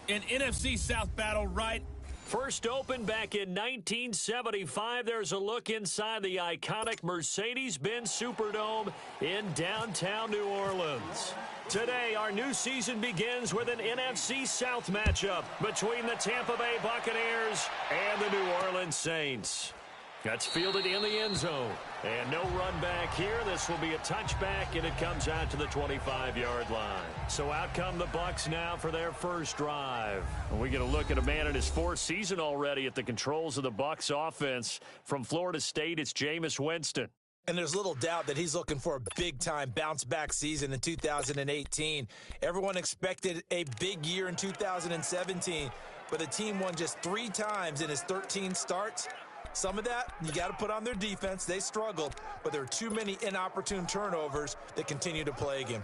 An NFC South battle, right? First opened back in 1975, there's a look inside the iconic Mercedes-Benz Superdome in downtown New Orleans. Today, our new season begins with an NFC South matchup between the Tampa Bay Buccaneers and the New Orleans Saints. That's fielded in the end zone. And no run back here. This will be a touchback, and it comes out to the 25-yard line. So out come the Bucs now for their first drive. And we get a look at a man in his fourth season already at the controls of the Bucs offense. From Florida State, it's Jameis Winston. And there's little doubt that he's looking for a big-time bounce-back season in 2018. Everyone expected a big year in 2017, but the team won just 3 times in his 13 starts. Some of that, you got to put on their defense. They struggled, but there are too many inopportune turnovers that continue to plague him.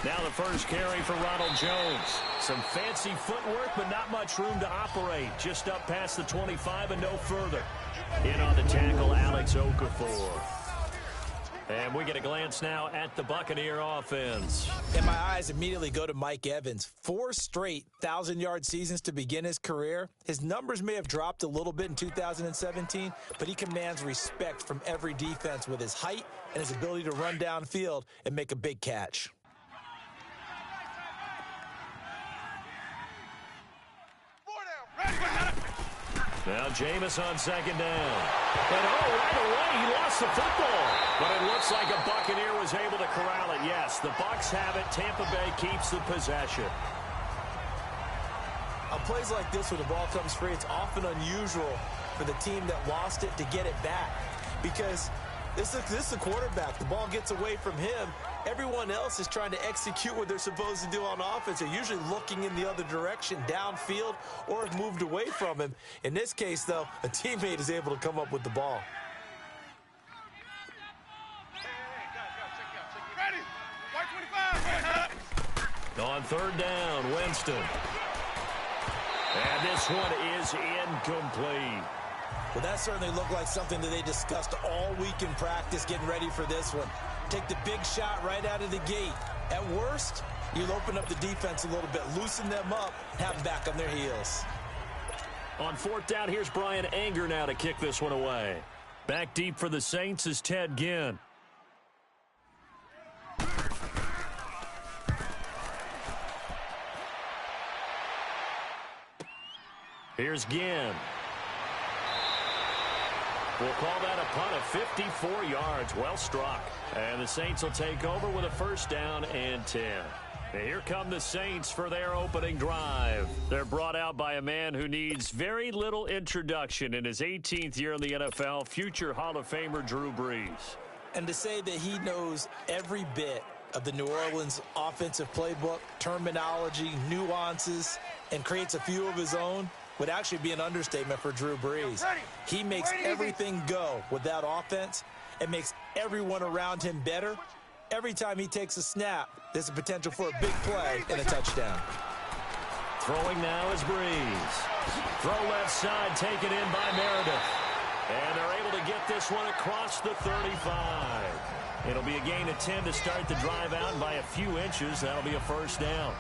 Now the first carry for Ronald Jones. Some fancy footwork, but not much room to operate. Just up past the 25 and no further. In on the tackle, Alex Okafor. And we get a glance now at the Buccaneer offense. And my eyes immediately go to Mike Evans. 4 straight 1,000-yard seasons to begin his career. His numbers may have dropped a little bit in 2017, but he commands respect from every defense with his height and his ability to run downfield and make a big catch. Now Jameis on second down. And right away he lost the football. But it looks like a Buccaneer was able to corral it. Yes, the Bucs have it. Tampa Bay keeps the possession. On plays like this where the ball comes free, it's often unusual for the team that lost it to get it back. Because this is the quarterback. The ball gets away from him. Everyone else is trying to execute what they're supposed to do on offense. They're usually looking in the other direction, downfield, or have moved away from him. In this case, though, a teammate is able to come up with the ball. On third down, Winston. And this one is incomplete. Well, that certainly looked like something that they discussed all week in practice, getting ready for this one. Take the big shot right out of the gate. At worst, you'll open up the defense a little bit, loosen them up, have them back on their heels. On fourth down, here's Brian Anger now to kick this one away. Back deep for the Saints is Ted Ginn. Here's Ginn. We'll call that a punt of 54 yards. Well struck. And the Saints will take over with a first down and 10. And here come the Saints for their opening drive. They're brought out by a man who needs very little introduction in his 18th year in the NFL, future Hall of Famer Drew Brees. And to say that he knows every bit of the New Orleans offensive playbook, terminology, nuances, and creates a few of his own would actually be an understatement for Drew Brees. He makes everything go with that offense and makes everyone around him better. Every time he takes a snap, there's a potential for a big play and a touchdown. Throwing now is Brees. Throw left side, taken in by Meredith. And they're able to get this one across the 35. It'll be a gain of 10 to start the drive out by a few inches. That'll be a first down.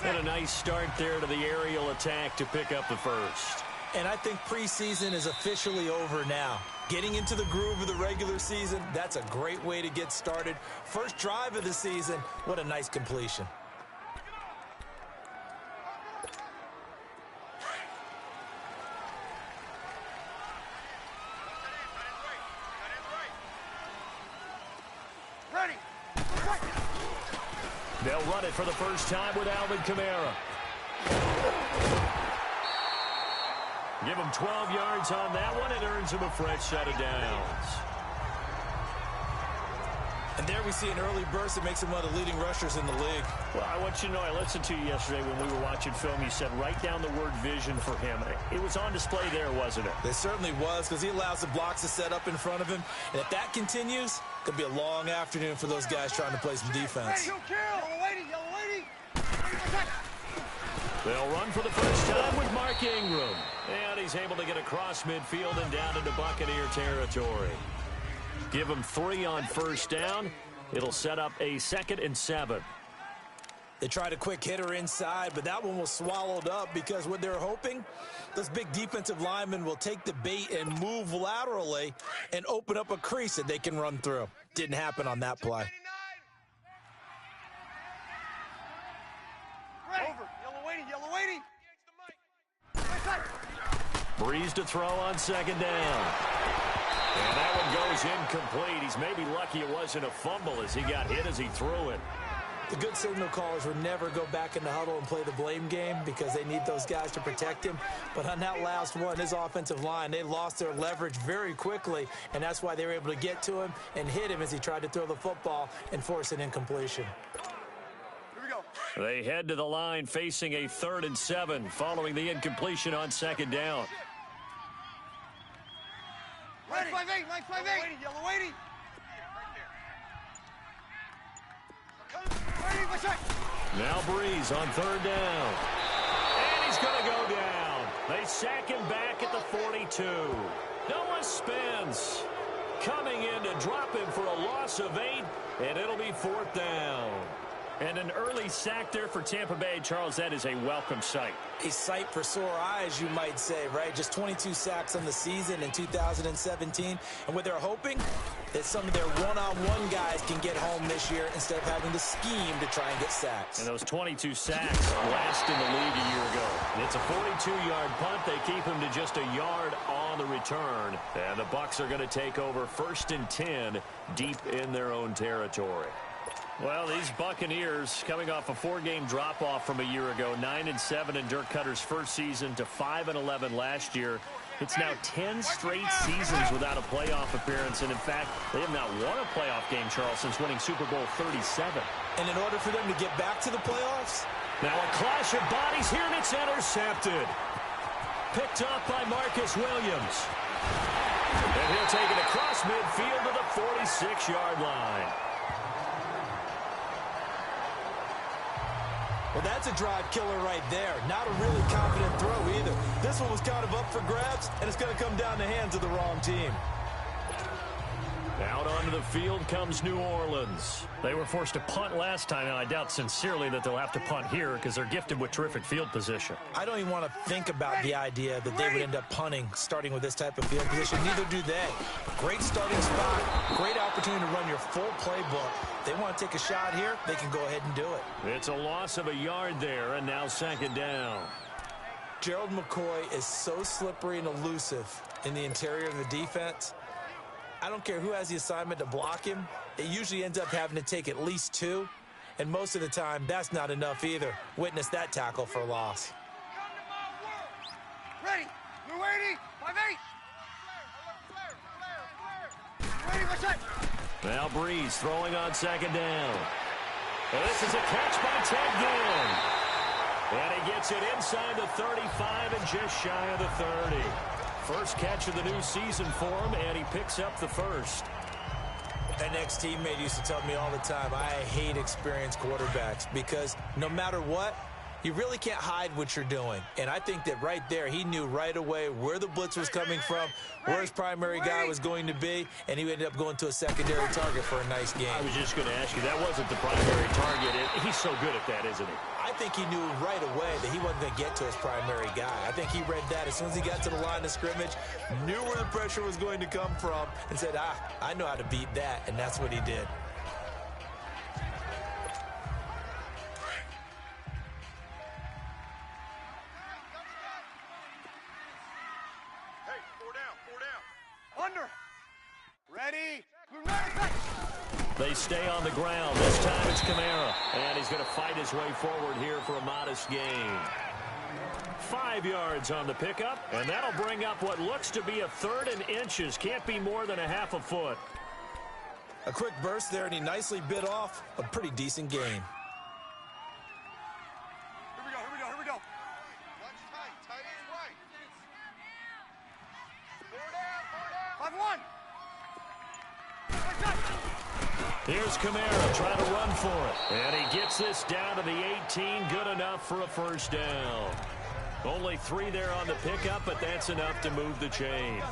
And a nice start there to the aerial attack to pick up the first. And I think preseason is officially over now. Getting into the groove of the regular season, that's a great way to get started. First drive of the season, what a nice completion. They'll run it for the first time with Alvin Kamara. Give him 12 yards on that one and earns him a fresh set of downs. And there we see an early burst that makes him one of the leading rushers in the league. Well, I want you to know, I listened to you yesterday when we were watching film. You said write down the word vision for him. It was on display there, wasn't it? It certainly was, because he allows the blocks to set up in front of him. And if that continues, it could be a long afternoon for those guys trying to play some defense. They'll run for the first time with Mark Ingram. And he's able to get across midfield and down into Buccaneer territory. Give him 3 on first down. It'll set up a 2nd and 7. They tried a quick hitter inside, but that one was swallowed up because what they're hoping, those big defensive linemen will take the bait and move laterally and open up a crease that they can run through. Didn't happen on that play. Yellow waiting. Breeze to throw on 2nd down. And that one goes incomplete. He's maybe lucky it wasn't a fumble as he got hit as he threw it. The good signal callers would never go back in the huddle and play the blame game because they need those guys to protect him. But on that last one, his offensive line, they lost their leverage very quickly, and that's why they were able to get to him and hit him as he tried to throw the football and force an incompletion. Here we go. They head to the line facing a 3rd and 7 following the incompletion on 2nd down. Ready. 5-8. Yellow waiting. Now Breeze on 3rd down. And he's going to go down. They sack him back at the 42. Noah Spence coming in to drop him for a loss of 8, and it'll be 4th down. And an early sack there for Tampa Bay. Charles, that is a welcome sight. A sight for sore eyes, you might say, right? Just 22 sacks on the season in 2017. And what they're hoping that some of their one-on-one guys can get home this year instead of having to scheme to try and get sacks. And those 22 sacks last in the league a year ago. It's a 42-yard punt. They keep him to just a yard on the return. And the Bucs are going to take over 1st and 10 deep in their own territory. Well, these Buccaneers coming off a 4-game drop-off from a year ago, 9-7 in Dirk Cutter's first season to 5-11 last year. It's now 10 straight seasons without a playoff appearance, and in fact, they have not won a playoff game, Charles, since winning Super Bowl 37. And in order for them to get back to the playoffs? Now a clash of bodies here, and it's intercepted. Picked up by Marcus Williams. And he'll take it across midfield to the 46-yard line. Well, that's a drive killer right there. Not a really confident throw either. This one was kind of up for grabs, and it's going to come down the hands of the wrong team. Out onto the field comes New Orleans. They were forced to punt last time, and I doubt sincerely that they'll have to punt here because they're gifted with terrific field position. I don't even want to think about the idea that they would end up punting starting with this type of field position. Neither do they. Great starting spot, great opportunity to run your full playbook. They want to take a shot here, they can go ahead and do it. It's a loss of a yard there, and now 2nd down. Gerald McCoy is so slippery and elusive in the interior of the defense. I don't care who has the assignment to block him. It usually ends up having to take at least 2, and most of the time, that's not enough either. Witness that tackle for loss. Ready. We're waiting. 5-8. Ready. What's that? Now Breeze throwing on 2nd down. And this is a catch by Ted Ginn. And he gets it inside the 35 and just shy of the 30. First catch of the new season for him, and he picks up the first. An ex-teammate used to tell me all the time, I hate experienced quarterbacks because no matter what, you really can't hide what you're doing. And I think that right there, he knew right away where the blitz was coming from, where his primary guy was going to be, and he ended up going to a secondary target for a nice game. I was just going to ask you, that wasn't the primary target. He's so good at that, isn't he? I think he knew right away that he wasn't going to get to his primary guy. I think he read that as soon as he got to the line of scrimmage, knew where the pressure was going to come from, and said, I know how to beat that, and that's what he did. They stay on the ground. This time it's Kamara. And he's going to fight his way forward here for a modest gain. 5 yards on the pickup. And that'll bring up what looks to be a 3rd and inches. Can't be more than a half a foot. A quick burst there, and he nicely bit off a pretty decent gain. Here we go. Lunch tight end right. 4 down. 5-1. Here's Kamara trying to run for it. And he gets this down to the 18. Good enough for a first down. Only 3 there on the pickup, but that's enough to move the chains.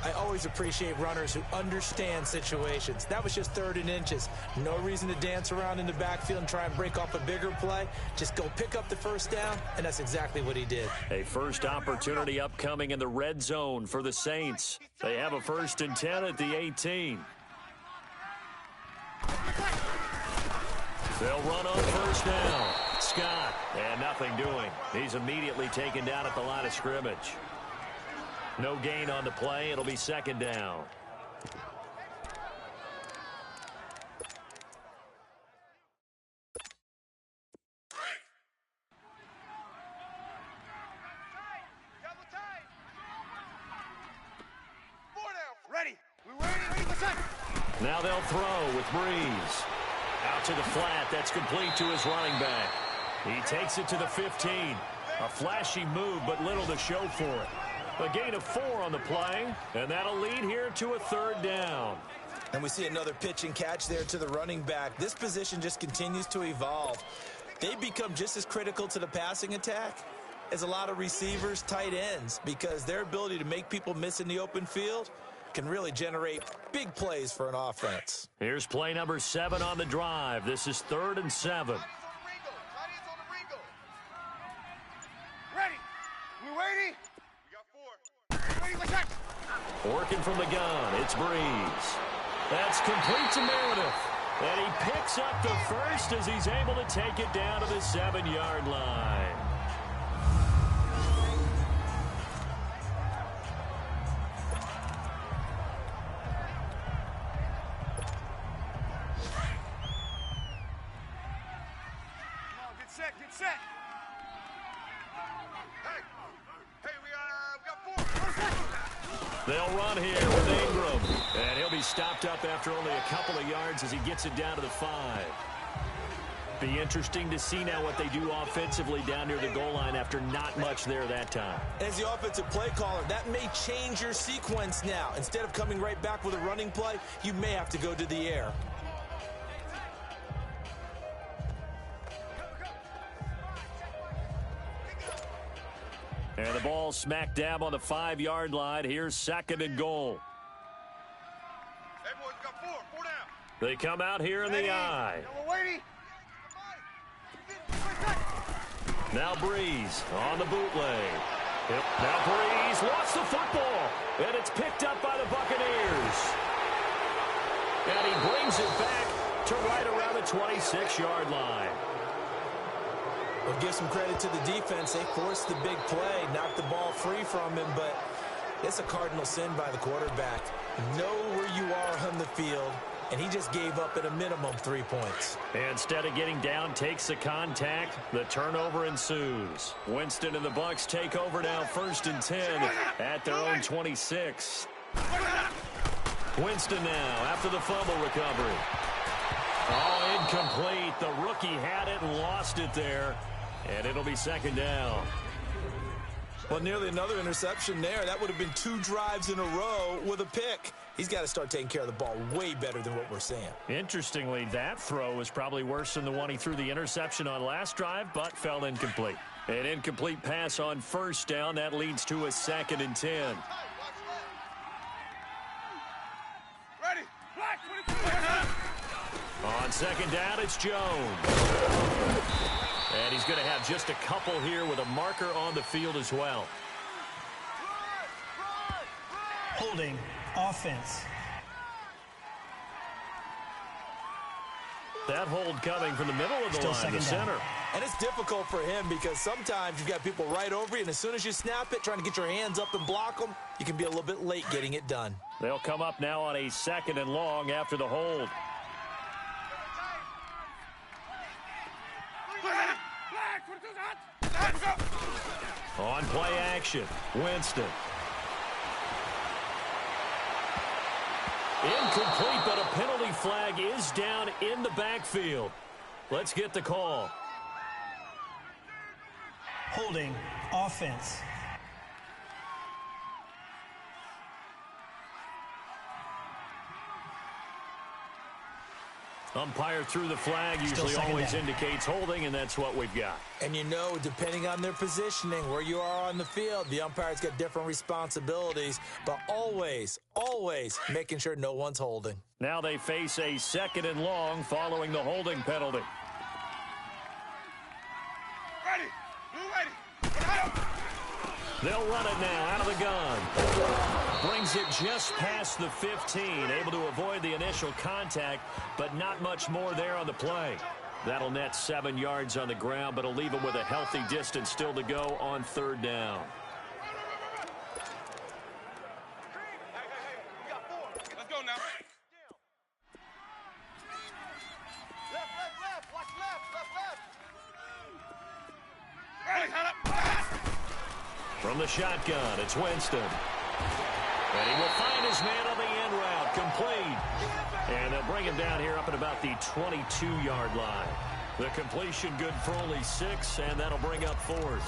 I always appreciate runners who understand situations. That was just 3rd and inches. No reason to dance around in the backfield and try and break off a bigger play. Just go pick up the first down, and that's exactly what he did. A first opportunity upcoming in the red zone for the Saints. They have a 1st and 10 at the 18. They'll run on first down. Scott, and nothing doing. He's immediately taken down at the line of scrimmage. No gain on the play. It'll be 2nd down. Ready. We're ready. Now they'll throw with Breeze. Out to the flat. That's complete to his running back. He takes it to the 15. A flashy move, but little to show for it. A gain of 4 on the play, and that'll lead here to a 3rd down. And we see another pitch and catch there to the running back. This position just continues to evolve. They become just as critical to the passing attack as a lot of receivers, tight ends, because their ability to make people miss in the open field can really generate big plays for an offense. Here's play number 7 on the drive. This is 3rd and 7. Ready. We're ready. We got 4. Working from the gun, it's Breeze. That's complete to Meredith. And he picks up the first as he's able to take it down to the 7-yard line. Get set. Hey, we got 4. They'll run here with Ingram. And he'll be stopped up after only a couple of yards as he gets it down to the 5. Be interesting to see now what they do offensively down near the goal line after not much there that time. As the offensive play caller, that may change your sequence now. Instead of coming right back with a running play, you may have to go to the air. And the ball smack dab on the 5-yard line. Here's 2nd and goal. Hey, boys, we got 4 down. They come out here in the eye. We're waiting. Now Breeze on the bootleg. Now Breeze lost the football. And it's picked up by the Buccaneers. And he brings it back to right around the 26-yard line. We'll give some credit to the defense. They forced the big play, knocked the ball free from him, but it's a cardinal sin by the quarterback. Know where you are on the field, and he just gave up at a minimum 3 points. Instead of getting down, takes the contact. The turnover ensues. Winston and the Bucs take over now, 1st and 10 at their own 26. Winston now after the fumble recovery. Oh, incomplete. The rookie had it and lost it there. And it'll be 2nd down. Well, nearly another interception there. That would have been 2 drives in a row with a pick. He's got to start taking care of the ball way better than what we're seeing. Interestingly, that throw was probably worse than the one he threw the interception on last drive, but fell incomplete. An incomplete pass on 1st down. That leads to a 2nd and 10. Ready. On 2nd down, it's Jones. And he's going to have just a couple here with a marker on the field as well. Holding offense. That hold coming from the middle of the line, the center. And it's difficult for him because sometimes you've got people right over you, and as soon as you snap it, trying to get your hands up and block them, you can be a little bit late getting it done. They'll come up now on a 2nd and long after the hold. On play action, Winston. Incomplete, but a penalty flag is down in the backfield. Let's get the call. Holding offense. Umpire threw the flag, usually always indicates holding, and that's what we've got. And you know, depending on their positioning, where you are on the field, the umpire's got different responsibilities, but always, always making sure no one's holding. Now they face a 2nd and long following the holding penalty. Ready. Blue ready. They'll run it now out of the gun. Brings it just past the 15, able to avoid the initial contact, but not much more there on the play. That'll net 7 yards on the ground, but it'll leave him with a healthy distance still to go on 3rd down. Hey, we got 4. Let's go now. Left. Watch left. Ready, hand up. From the shotgun, it's Winston. And he will find his man on the end route, complete. And they'll bring him down here up at about the 22-yard line. The completion good for only 6, and that'll bring up 4th.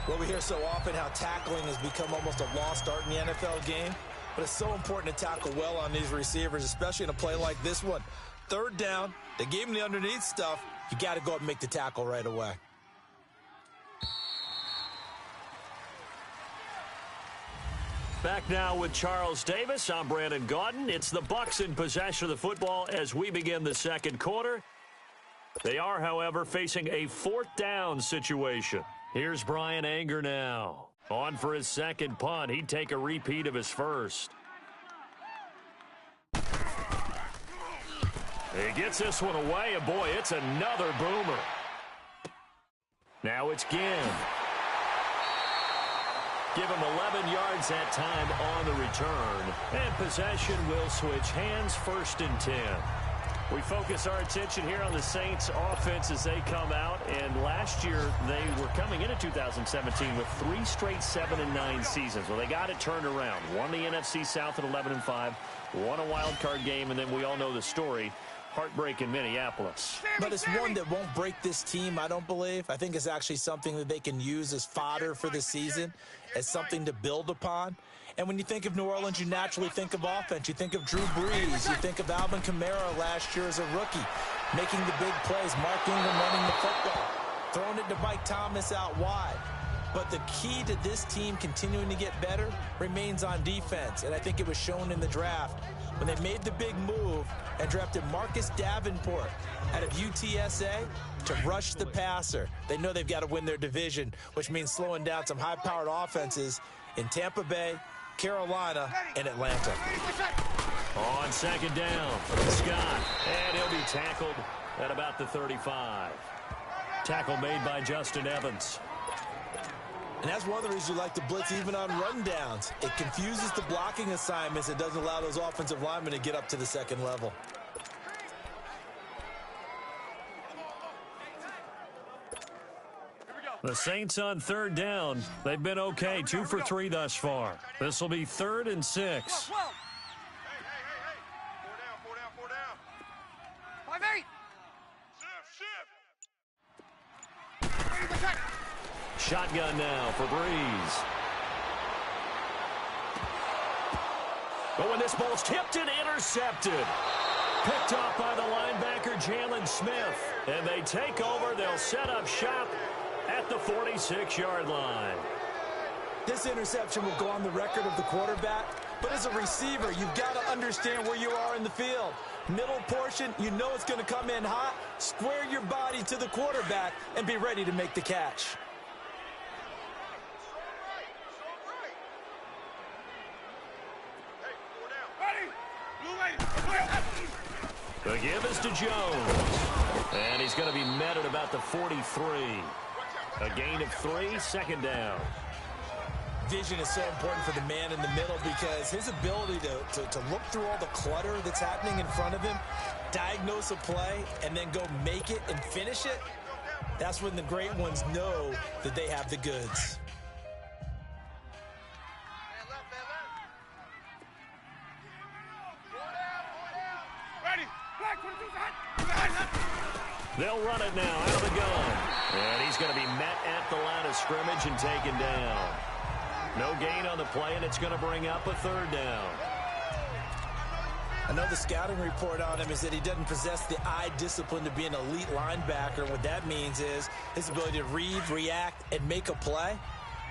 Well, we hear so often how tackling has become almost a lost art in the NFL game, but it's so important to tackle well on these receivers, especially in a play like this one. 3rd down, they gave him the underneath stuff. You got to go up and make the tackle right away. Back now with Charles Davis. I'm Brandon Gaudin. It's the Bucs in possession of the football as we begin the 2nd quarter. They are, however, facing a 4th down situation. Here's Brian Anger now. On for his 2nd punt. He'd take a repeat of his 1st. He gets this one away, and boy, it's another boomer. Now it's Ginn. Give him 11 yards that time on the return. And possession will switch hands, 1st and 10. We focus our attention here on the Saints offense as they come out. And last year, they were coming into 2017 with 3 straight 7-9 seasons. Well, they got it turned around. Won the NFC South at 11-5. Won a wild card game, and then we all know the story. Heartbreak in Minneapolis. But it's one that won't break this team, I don't believe. I think it's actually something that they can use as fodder for the season, as something to build upon. And when you think of New Orleans, you naturally think of offense. You think of Drew Brees. You think of Alvin Kamara last year as a rookie, making the big plays. Mark Ingram running the football, throwing it to Mike Thomas out wide. But the key to this team continuing to get better remains on defense. And I think it was shown in the draft when they made the big move and drafted Marcus Davenport out of UTSA to rush the passer. They know they've got to win their division, which means slowing down some high-powered offenses in Tampa Bay, Carolina, and Atlanta. On 2nd down, Scott. And he'll be tackled at about the 35. Tackle made by Justin Evans. And that's one of the reasons you like to blitz even on rundowns. It confuses the blocking assignments. It doesn't allow those offensive linemen to get up to the 2nd level. The Saints on 3rd down. They've been okay, 2 for 3 thus far. This will be 3rd and 6. Hey. 4 down. 5-8. Shift. Shotgun now for Brees. But when this ball's tipped and intercepted. Picked off by the linebacker, Jalen Smith. And they take over. They'll set up shop at the 46-yard line. This interception will go on the record of the quarterback, but as a receiver, you've got to understand where you are in the field. Middle portion, you know it's going to come in hot. Square your body to the quarterback and be ready to make the catch. The give is to Jones. And he's going to be met at about the 43. A gain of 3, 2nd down. Vision is so important for the man in the middle because his ability to look through all the clutter that's happening in front of him, diagnose a play, and then go make it and finish it, that's when the great ones know that they have the goods. They'll run it now out of the gun. And he's going to be met at the line of scrimmage and taken down. No gain on the play, and it's going to bring up a 3rd down. I know the scouting report on him is that he doesn't possess the eye discipline to be an elite linebacker. What that means is his ability to read, react, and make a play.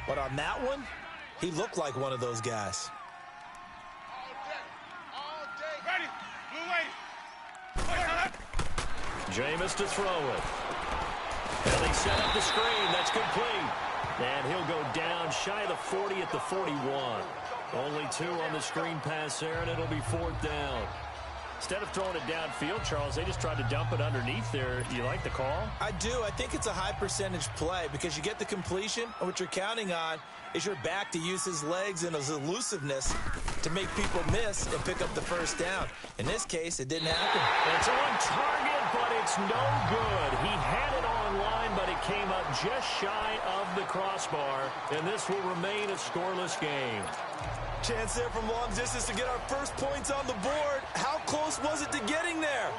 But on that one, he looked like one of those guys. All day. Ready. Blue wait. Jameis to throw it. And they set up the screen. That's complete. And he'll go down shy of the 40 at the 41. Only 2 on the screen pass there, and it'll be 4th down. Instead of throwing it downfield, Charles, they just tried to dump it underneath there. You like the call? I do. I think it's a high percentage play because you get the completion, and what you're counting on is your back to use his legs and his elusiveness to make people miss and pick up the first down. In this case, it didn't happen. It's on target, but it's no good. He had it online, but it came up just shy of the crossbar, and this will remain a scoreless game. Chance there from long distance to get our first points on the board. How close was it to getting there?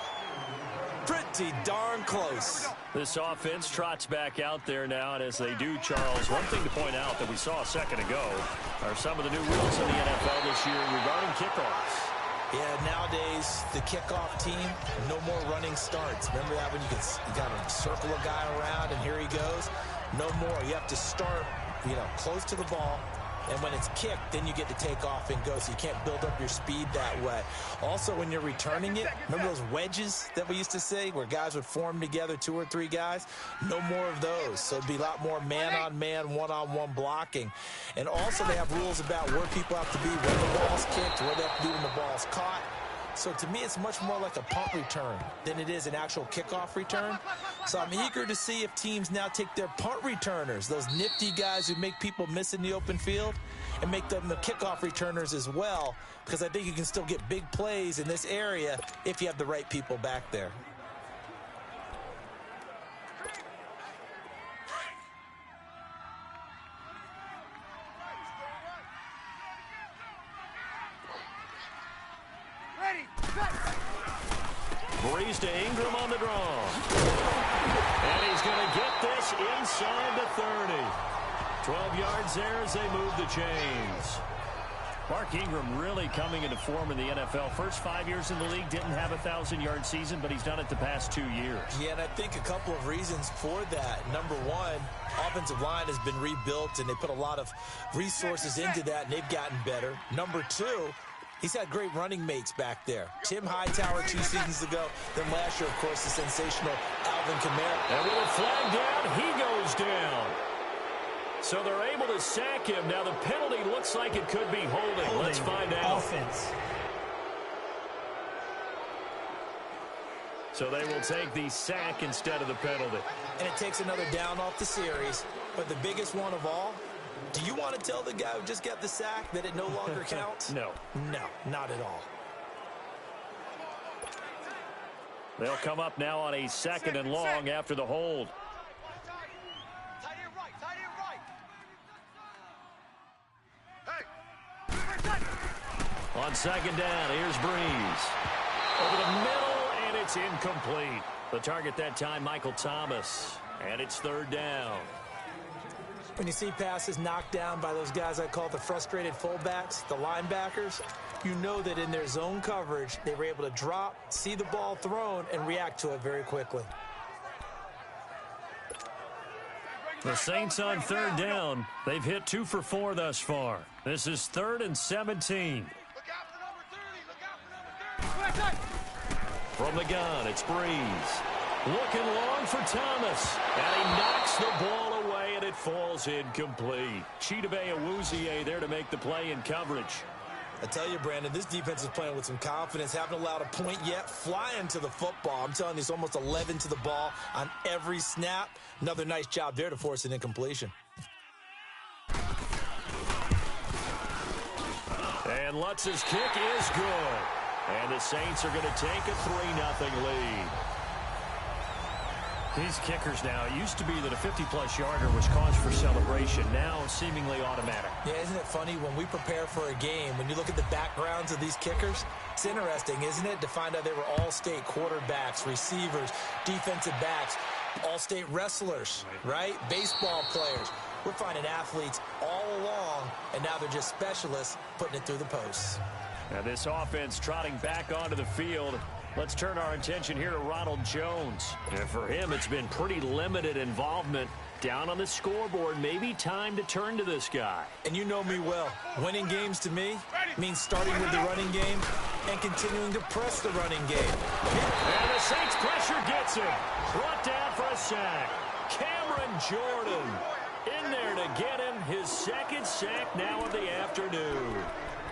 Pretty darn close. This offense trots back out there now, and as they do, Charles, one thing to point out that we saw a second ago are some of the new rules in the NFL this year regarding kickoffs. Yeah, nowadays, the kickoff team, no more running starts. Remember that when you got to circle a guy around, and here he goes? No more. You have to start, close to the ball. And when it's kicked, then you get to take off and go, so you can't build up your speed that way. Also, when you're returning it, remember those wedges that we used to say where guys would form together, 2 or 3 guys? No more of those. So it'd be a lot more man-on-man, one-on-one blocking. And also they have rules about where people have to be when the ball's kicked, what they have to do when the ball's caught. So to me, it's much more like a punt return than it is an actual kickoff return. So I'm eager to see if teams now take their punt returners, those nifty guys who make people miss in the open field, and make them the kickoff returners as well, because I think you can still get big plays in this area if you have the right people back there. Breeze to Ingram on the draw. And he's going to get this inside the 30. 12 yards there as they move the chains. Mark Ingram really coming into form in the NFL. First 5 years in the league, didn't have a 1,000-yard season, but he's done it the past 2 years. Yeah, and I think a couple of reasons for that. Number one, offensive line has been rebuilt, and they put a lot of resources into that, and they've gotten better. Number two, he's had great running mates back there. Tim Hightower 2 seasons ago. Then last year, of course, the sensational Alvin Kamara. And with a flag down, he goes down. So they're able to sack him. Now the penalty looks like it could be holding. Let's find out. Offense. So they will take the sack instead of the penalty. And it takes another down off the series. But the biggest one of all, do you want to tell the guy who just got the sack that it no longer counts? No. No, not at all. They'll come up now on a 2nd and long after the hold. Tight end right. Tight end right. Hey. On 2nd down, here's Breeze. Over the middle, and it's incomplete. The target that time, Michael Thomas. And it's 3rd down. When you see passes knocked down by those guys I call the frustrated fullbacks, the linebackers, you know that in their zone coverage, they were able to drop, see the ball thrown, and react to it very quickly. The Saints on 3rd down. They've hit 2 for 4 thus far. This is 3rd and 17. Look out for number 30. Look out for number 30. From the gun, it's Breeze. Looking long for Thomas. And he knocks the ball away, and it falls incomplete. Chidobe Awuzie there to make the play in coverage. I tell you, Brandon, this defense is playing with some confidence. Haven't allowed a point yet. Flying to the football. I'm telling you, it's almost 11 to the ball on every snap. Another nice job there to force an incompletion. And Lutz's kick is good. And the Saints are going to take a 3-0 lead. These kickers now, it used to be that a 50-plus yarder was cause for celebration. Now, seemingly automatic. Yeah, isn't it funny when we prepare for a game, when you look at the backgrounds of these kickers, it's interesting, isn't it, to find out they were all-state quarterbacks, receivers, defensive backs, all-state wrestlers, right? Baseball players. We're finding athletes all along, and now they're just specialists putting it through the posts. Now this offense trotting back onto the field. Let's turn our attention here to Ronald Jones. And for him, it's been pretty limited involvement down on the scoreboard. Maybe time to turn to this guy. And you know me well. Winning games to me means starting with the running game and continuing to press the running game. And the Saints pressure gets him. Brought down for a sack. Cameron Jordan in there to get him his second sack now of the afternoon.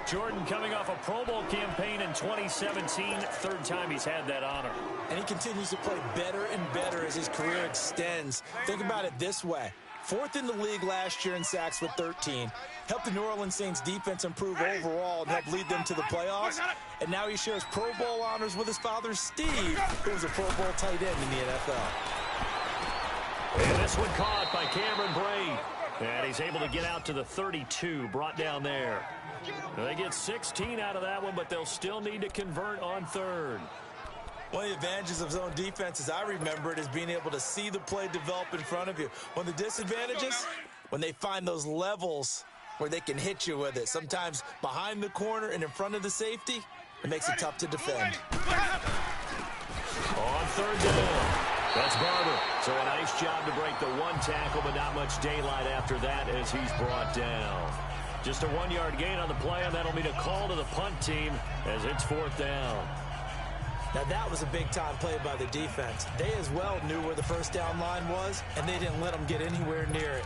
Jordan coming off a Pro Bowl campaign in 2017, third time he's had that honor. And he continues to play better and better as his career extends. Think about it this way. 4th in the league last year in sacks with 13. Helped the New Orleans Saints defense improve overall and help lead them to the playoffs. And now he shares Pro Bowl honors with his father, Steve, who was a Pro Bowl tight end in the NFL. And this one caught by Cameron Brate. And he's able to get out to the 32, brought down there. They get 16 out of that one, but they'll still need to convert on third. One of the advantages of zone defense, as I remember it, is being able to see the play develop in front of you. One of the disadvantages, when they find those levels where they can hit you with it. Sometimes behind the corner and in front of the safety, it makes it tough to defend. On third down, that's Barber. So a nice job to break the one tackle, but not much daylight after that as he's brought down. Just a 1-yard gain on the play, and that'll be a call to the punt team as it's 4th down. Now that was a big-time play by the defense. They as well knew where the first down line was, and they didn't let them get anywhere near it.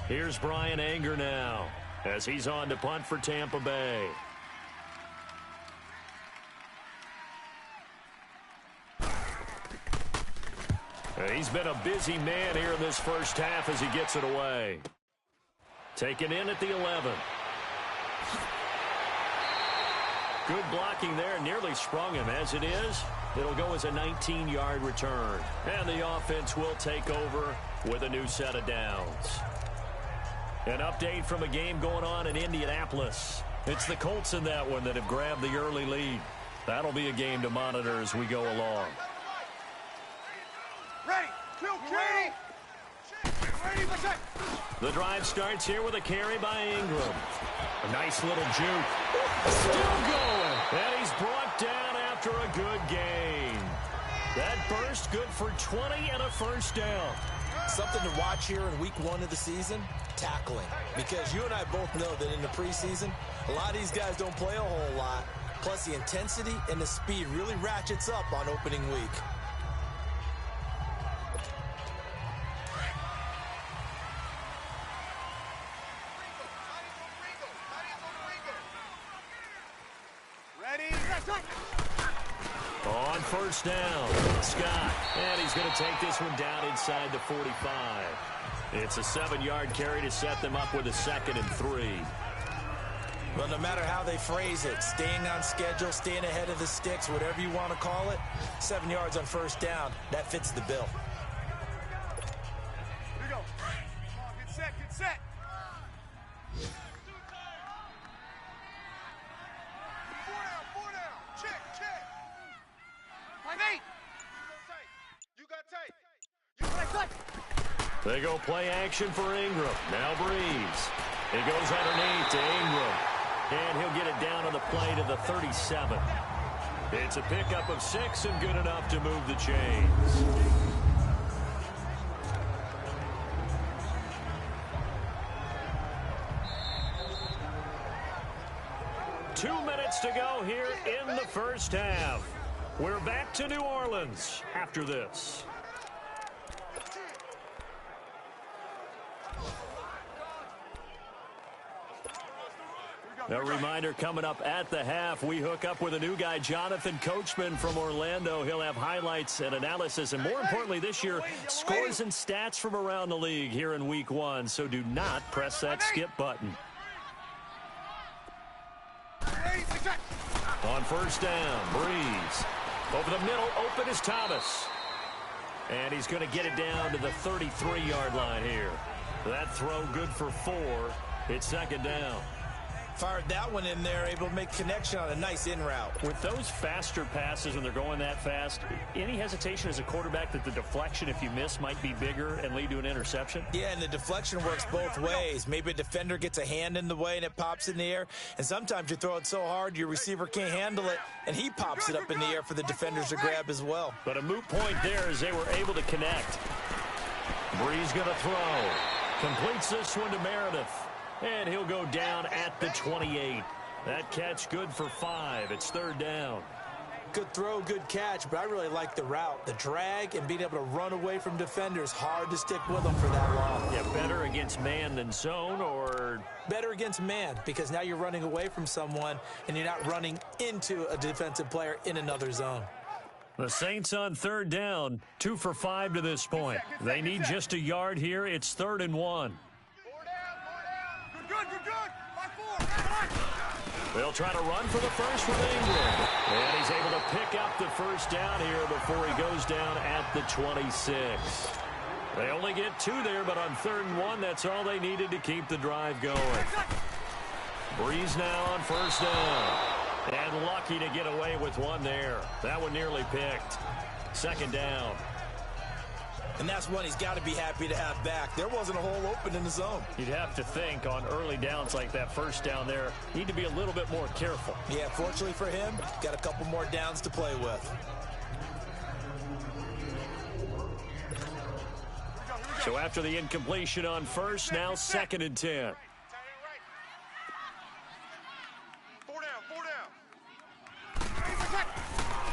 Here's Brian Anger now as he's on to punt for Tampa Bay. He's been a busy man here in this first half as he gets it away. Taken in at the 11. Good blocking there, nearly sprung him. As it is, it'll go as a 19-yard return. And the offense will take over with a new set of downs. An update from a game going on in Indianapolis. It's the Colts in that one that have grabbed the early lead. That'll be a game to monitor as we go along. Ready. The drive starts here with a carry by Ingram. A nice little juke. Still going. And he's brought down after a good gain. That burst good for 20 and a first down. Something to watch here in week 1 of the season, tackling. Because you and I both know that in the preseason, a lot of these guys don't play a whole lot. Plus the intensity and the speed really ratchets up on opening week. On first down, Scott. And he's going to take this one down inside the 45. It's a 7-yard carry to set them up with a 2nd and 3. Well, no matter how they phrase it, staying on schedule, staying ahead of the sticks, whatever you want to call it, 7 yards on first down, that fits the bill. Here we go. Come on, get set. Four down. Check. You got tight. They go play action for Ingram. Now Breeze. He goes underneath to Ingram. And he'll get it down on the play to the 37. It's a pickup of 6 and good enough to move the chains. Two minutes to go here in the first half. We're back to New Orleans after this. A reminder coming up at the half, we hook up with a new guy, Jonathan Coachman from Orlando. He'll have highlights and analysis, and more importantly this year, scores and stats from around the league here in week 1. So do not press that skip button. On first down, Breeze. Over the middle, open is Thomas. And he's going to get it down to the 33-yard line here. That throw good for 4. It's 2nd down. Fired that one in there, able to make connection on a nice in route. With those faster passes when they're going that fast, any hesitation as a quarterback that the deflection, if you miss, might be bigger and lead to an interception? Yeah, and the deflection works both ways. Maybe a defender gets a hand in the way and it pops in the air, and sometimes you throw it so hard your receiver can't handle it, and he pops it up in the air for the defenders to grab as well. But a moot point there as they were able to connect. Breeze going to throw. Completes this one to Meredith. And he'll go down at the 28. That catch good for 5. It's third down. Good throw, good catch, but I really like the route. The drag and being able to run away from defenders. Hard to stick with them for that long. Yeah, better against man than zone, or? Better against man, because now you're running away from someone and you're not running into a defensive player in another zone. The Saints on third down, 2 for 5 to this point. They need just a yard here. It's 3rd and 1. They'll try to run for the first with Ingram. And he's able to pick up the first down here before he goes down at the 26. They only get 2 there, but on 3rd and 1, that's all they needed to keep the drive going. Breeze now on first down. And lucky to get away with one there. That one nearly picked. 2nd down. And that's one he's got to be happy to have back. There wasn't a hole open in the zone. You'd have to think on early downs like that first down there, need to be a little bit more careful. Yeah, fortunately for him, got a couple more downs to play with. So after the incompletion on first, now 2nd and 10.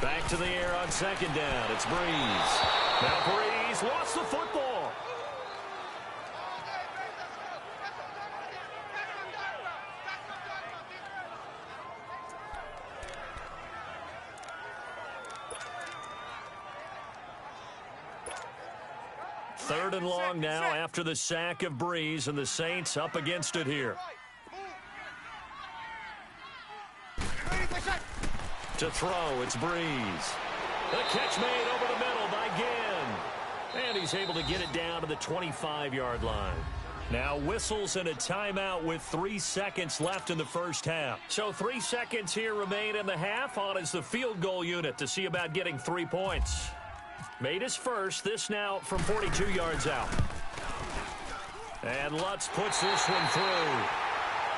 Back to the air on 2nd down. It's Breeze. Now Breeze lost the football. Third and long now after the sack of Breeze, and the Saints up against it here. To throw, it's Breeze. The catch made over the middle by Ginn. And he's able to get it down to the 25-yard line. Now whistles and a timeout with 3 seconds left in the first half. So 3 seconds here remain in the half. On is the field goal unit to see about getting 3 points. Made his first. This now from 42 yards out. And Lutz puts this one through.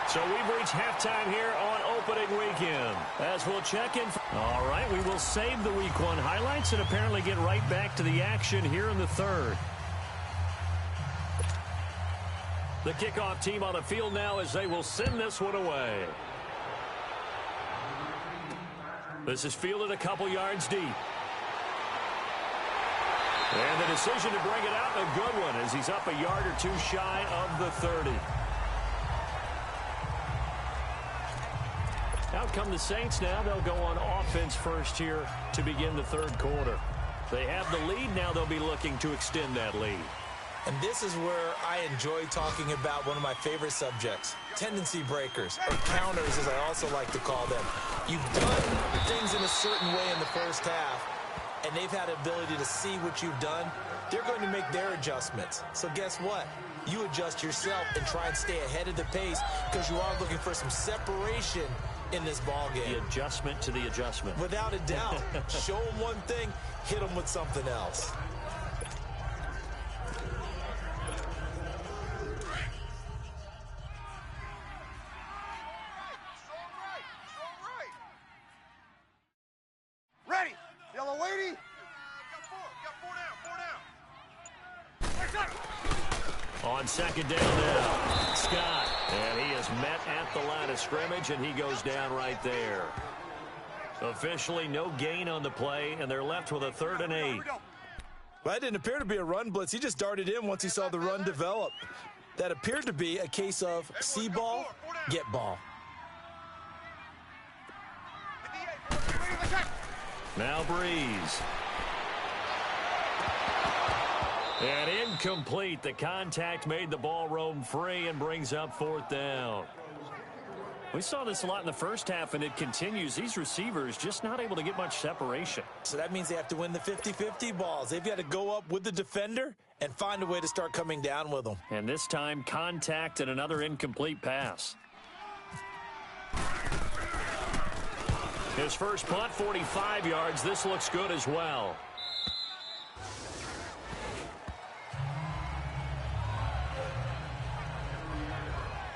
So we've reached halftime here on opening weekend. As we'll check in. All right, we will save the Week 1 highlights and apparently get right back to the action here in the third. The kickoff team on the field now as they will send this one away. This is fielded a couple yards deep. And the decision to bring it out, a good one, as he's up a yard or 2 shy of the 30. Out come the Saints now. They'll go on offense first here to begin the third quarter. They have the lead. Now they'll be looking to extend that lead. And this is where I enjoy talking about one of my favorite subjects, tendency breakers, or counters as I also like to call them. You've done things in a certain way in the first half, and they've had the ability to see what you've done. They're going to make their adjustments. So guess what? You adjust yourself and try and stay ahead of the pace because you are looking for some separation in this ball game. The adjustment to the adjustment. Without a doubt. Show them one thing, hit them with something else. Ready. Yellow weighty. Got 4 down. On 2nd down now, Scott. And he is met at the line of scrimmage, and he goes down right there. Officially no gain on the play, and they're left with a 3rd and 8. Well, that didn't appear to be a run blitz. He just darted in once he saw the run develop. That appeared to be a case of see ball, get ball. Now Breeze. And incomplete. The contact made the ball roam free and brings up 4th down. We saw this a lot in the first half, and it continues. These receivers just not able to get much separation. So that means they have to win the 50-50 balls. They've got to go up with the defender and find a way to start coming down with them. And this time, contact and another incomplete pass. His first punt, 45 yards. This looks good as well.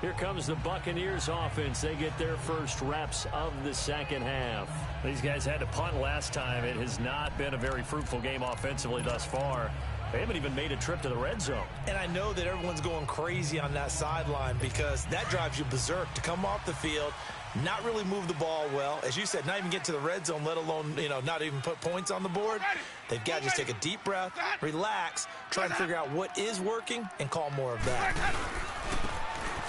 Here comes the Buccaneers offense. They get their first reps of the second half. These guys had to punt last time. It has not been a very fruitful game offensively thus far. They haven't even made a trip to the red zone. And I know that everyone's going crazy on that sideline because that drives you berserk to come off the field, not really move the ball well. As you said, not even get to the red zone, let alone, not even put points on the board. They've got to just take a deep breath, relax, try and figure out what is working, and call more of that.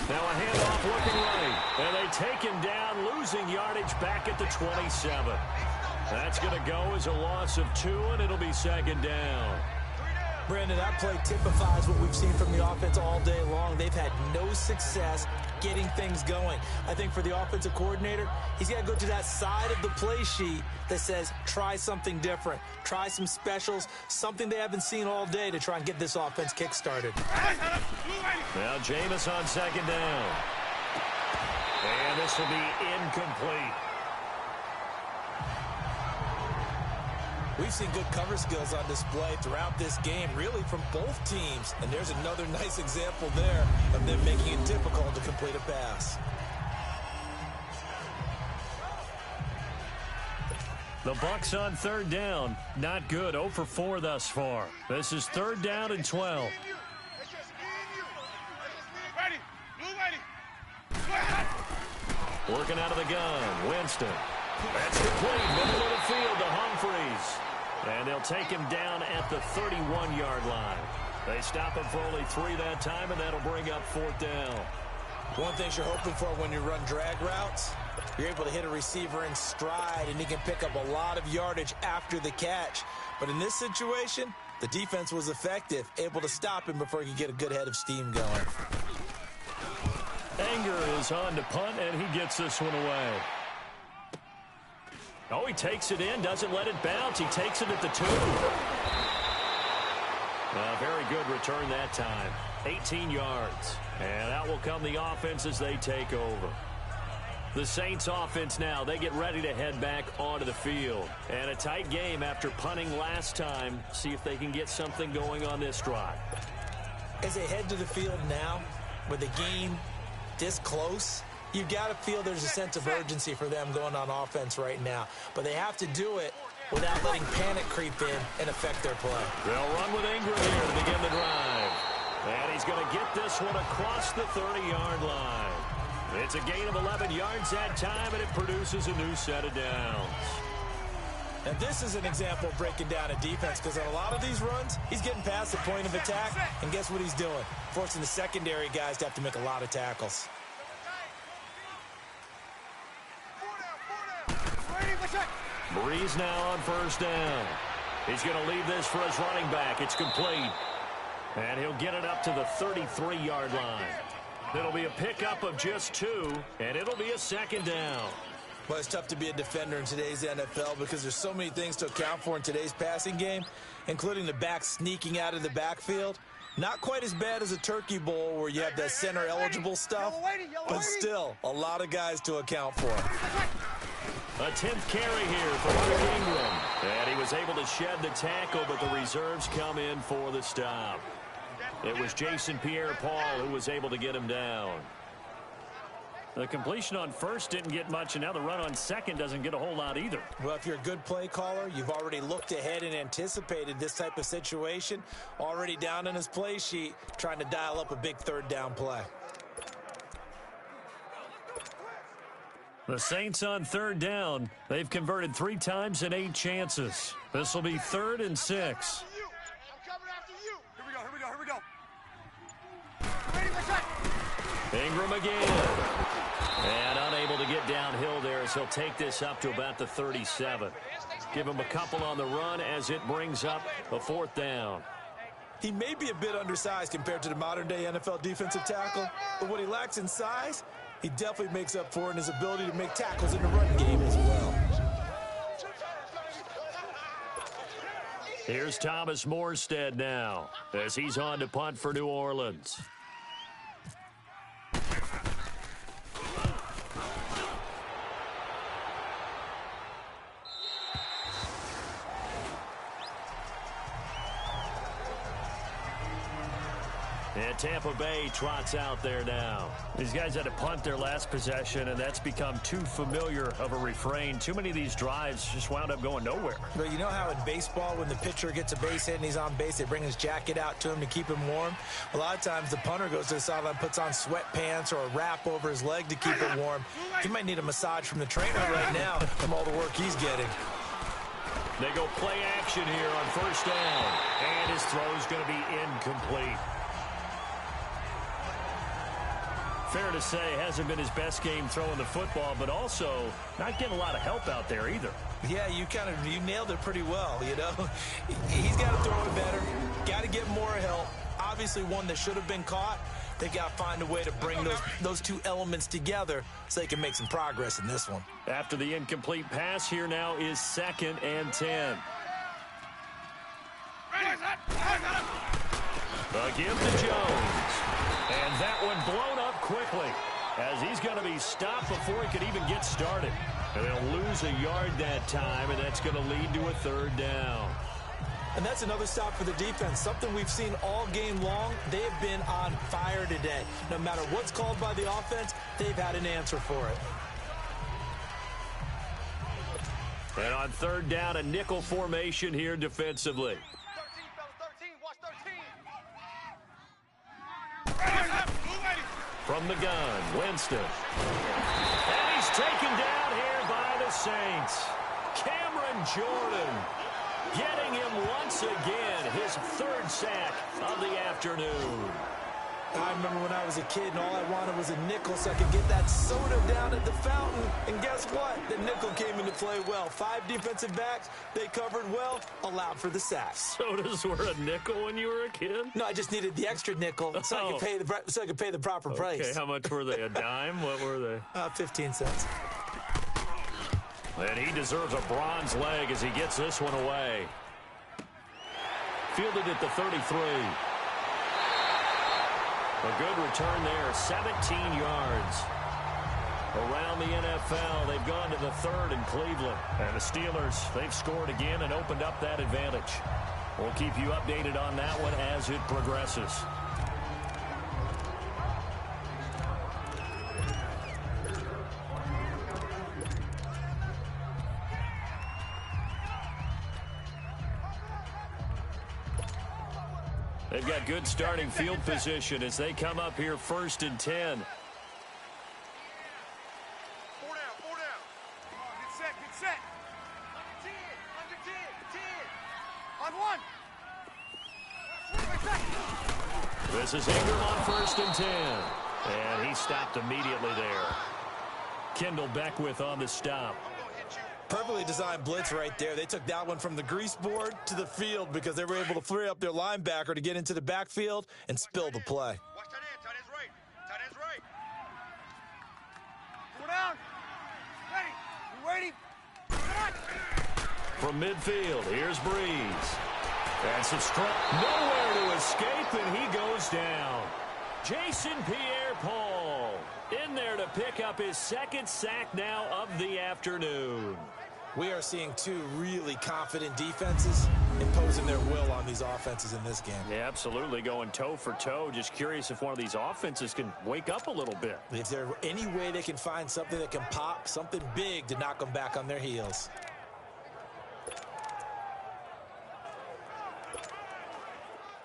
Now a handoff looking right. And they take him down, losing yardage back at the 27. That's going to go as a loss of 2, and it'll be second down. Brandon, that play typifies what we've seen from the offense all day long. They've had no success getting things going. I think for the offensive coordinator, he's got to go to that side of the play sheet that says, try something different. Try some specials, something they haven't seen all day to try and get this offense kick-started. Now Jameis on second down. And this will be incomplete. We've seen good cover skills on display throughout this game, really from both teams. And there's another nice example there of them making it difficult to complete a pass. The Bucs on third down. Not good. 0 for 4 thus far. This is third down and 12. Working out of the gun. Winston. That's complete. Middle of the field to Humphreys. And they'll take him down at the 31-yard line. They stop him for only 3 that time, and that'll bring up fourth down. One thing you're hoping for when you run drag routes, you're able to hit a receiver in stride, and he can pick up a lot of yardage after the catch. But in this situation, the defense was effective, able to stop him before he could get a good head of steam going. Anger is on to punt, and he gets this one away. Oh, he takes it in, doesn't let it bounce. He takes it at the 2. Very good return that time. 18 yards. And out will come the offense as they take over. The Saints offense now, they get ready to head back onto the field. And a tight game after punting last time. See if they can get something going on this drive. As they head to the field now, with the game this close, you've got to feel there's a sense of urgency for them going on offense right now. But they have to do it without letting panic creep in and affect their play. They'll run with Ingram here to begin the drive. And he's going to get this one across the 30-yard line. It's a gain of 11 yards that time, and it produces a new set of downs. And this is an example of breaking down a defense, because on a lot of these runs, he's getting past the point of attack, and guess what he's doing? Forcing the secondary guys to have to make a lot of tackles. Breeze now on first down. He's going to leave this for his running back. It's complete. And he'll get it up to the 33-yard line. It'll be a pickup of just 2, and it'll be a second down. Well, it's tough to be a defender in today's NFL because there's so many things to account for in today's passing game, including the back sneaking out of the backfield. Not quite as bad as a Turkey Bowl where you have that center-eligible stuff, but still a lot of guys to account for. A 10th carry here for Mark Ingram. And he was able to shed the tackle, but the reserves come in for the stop. It was Jason Pierre-Paul who was able to get him down. The completion on first didn't get much, and now the run on second doesn't get a whole lot either. Well, if you're a good play caller, you've already looked ahead and anticipated this type of situation. Already down in his play sheet, trying to dial up a big third down play. The Saints on third down. They've converted 3 times in 8 chances. This will be 3rd and 6. I'm coming after you. Here we go. Ingram again. And unable to get downhill there as he'll take this up to about the 37. Give him a couple on the run as it brings up a 4th down. He may be a bit undersized compared to the modern-day NFL defensive tackle, but what he lacks in size, he definitely makes up for in his ability to make tackles in the run game as well. Here's Thomas Morstead now as he's on to punt for New Orleans. And Tampa Bay trots out there now. These guys had to punt their last possession, and that's become too familiar of a refrain. Too many of these drives just wound up going nowhere. But you know how in baseball, when the pitcher gets a base hit and he's on base, they bring his jacket out to him to keep him warm? A lot of times the punter goes to the sideline, puts on sweatpants or a wrap over his leg to keep it warm. He might need a massage from the trainer right now from all the work he's getting. They go play action here on first down. And his throw's going to be incomplete. Fair to say, hasn't been his best game throwing the football, but also not getting a lot of help out there either. Yeah, you nailed it pretty well, you know. He's got to throw it better. Got to get more help. Obviously one that should have been caught. They got to find a way to bring those two elements together so they can make some progress in this one. After the incomplete pass, here now is 2nd and 10. The give to Jones. And that one blown up quickly as he's going to be stopped before he could even get started. And they'll lose a yard that time, and that's going to lead to a 3rd down. And that's another stop for the defense, something we've seen all game long. They have been on fire today. No matter what's called by the offense, they've had an answer for it. And on 3rd down, a nickel formation here defensively. 13, watch 13. From the gun, Winston. And he's taken down here by the Saints. Cameron Jordan getting him once again, his 3rd sack of the afternoon. I remember when I was a kid and all I wanted was a nickel so I could get that soda down at the fountain. And guess what? The nickel came into play well. 5 defensive backs, they covered well, allowed for the sack. Sodas were a nickel when you were a kid? No, I just needed the extra nickel so I could pay the proper price. Okay, how much were they? A dime? What were they? 15 cents. And he deserves a bronze leg as he gets this one away. Fielded at the 33. A good return there, 17 yards. Around the NFL, they've gone to the 3rd in Cleveland. And the Steelers, they've scored again and opened up that advantage. We'll keep you updated on that one as it progresses. They've got good starting field position as they come up here 1st and 10. 4 down. Get set. Under 10. On 1. This is Ingram on 1st and 10. And he stopped immediately there. Kendall Beckwith on the stop. Perfectly designed blitz right there. They took that one from the grease board to the field because they were able to free up their linebacker to get into the backfield and spill the play. Watch tight end. Tight end's right. Tight end's right. Go down. Ready. You ready? From midfield, here's Breeze. That's a strike. Nowhere to escape, and he goes down. Jason Pierre-Paul in there to pick up his 2nd sack now of the afternoon. We are seeing 2 really confident defenses imposing their will on these offenses in this game. Yeah, absolutely, going toe for toe. Just curious if one of these offenses can wake up a little bit. If there's any way they can find something that can pop, something big to knock them back on their heels.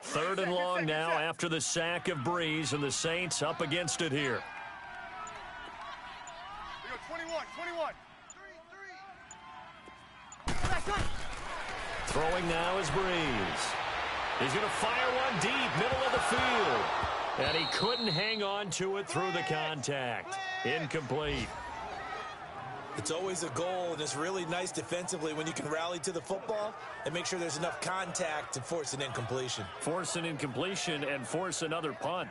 Third and long now after the sack of Breeze, and the Saints up against it here. We go 21. Throwing now is Breeze. He's going to fire one deep, middle of the field. And he couldn't hang on to it through the contact. Incomplete. It's always a goal, and it's really nice defensively when you can rally to the football and make sure there's enough contact to force an incompletion. Force an incompletion and force another punt.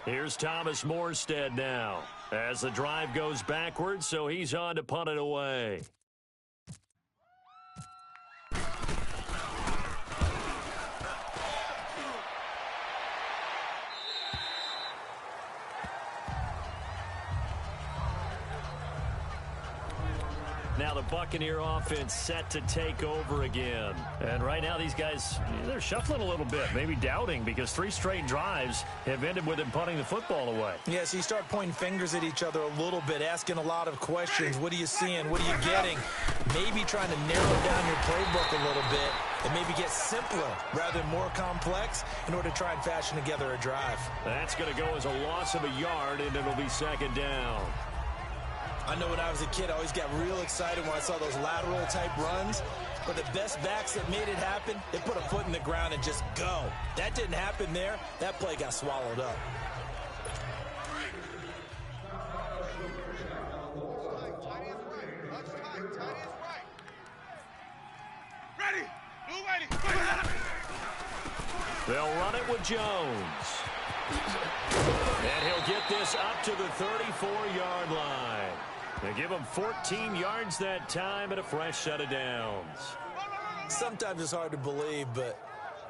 Here's Thomas Morstead now as the drive goes backwards, so he's on to punt it away. Now now the Buccaneer offense set to take over again. And right now these guys, they're shuffling a little bit, maybe doubting, because 3 straight drives have ended with them punting the football away. Yeah, so you start pointing fingers at each other a little bit, asking a lot of questions. What are you seeing? What are you getting? Maybe trying to narrow down your playbook a little bit and maybe get simpler rather than more complex in order to try and fashion together a drive. That's going to go as a loss of a yard, and it'll be second down. I know when I was a kid, I always got real excited when I saw those lateral-type runs. But the best backs that made it happen, they put a foot in the ground and just go. That didn't happen there. That play got swallowed up. They'll run it with Jones. And he'll get this up to the 34-yard line. They give him 14 yards that time and a fresh set of downs. Sometimes it's hard to believe, but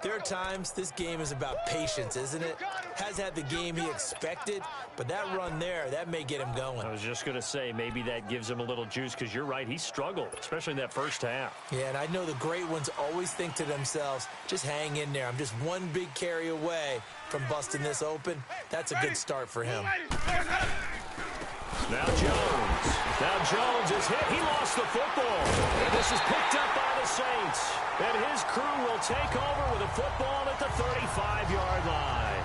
there are times this game is about patience, isn't it? Has had the game he expected, but that run there, that may get him going. I was just going to say, maybe that gives him a little juice, because you're right, he struggled, especially in that first half. Yeah, and I know the great ones always think to themselves, just hang in there. I'm just one big carry away from busting this open. That's a good start for him. Now Jones. Now Jones is hit. He lost the football. And this is picked up by the Saints. And his crew will take over with a football at the 35-yard line.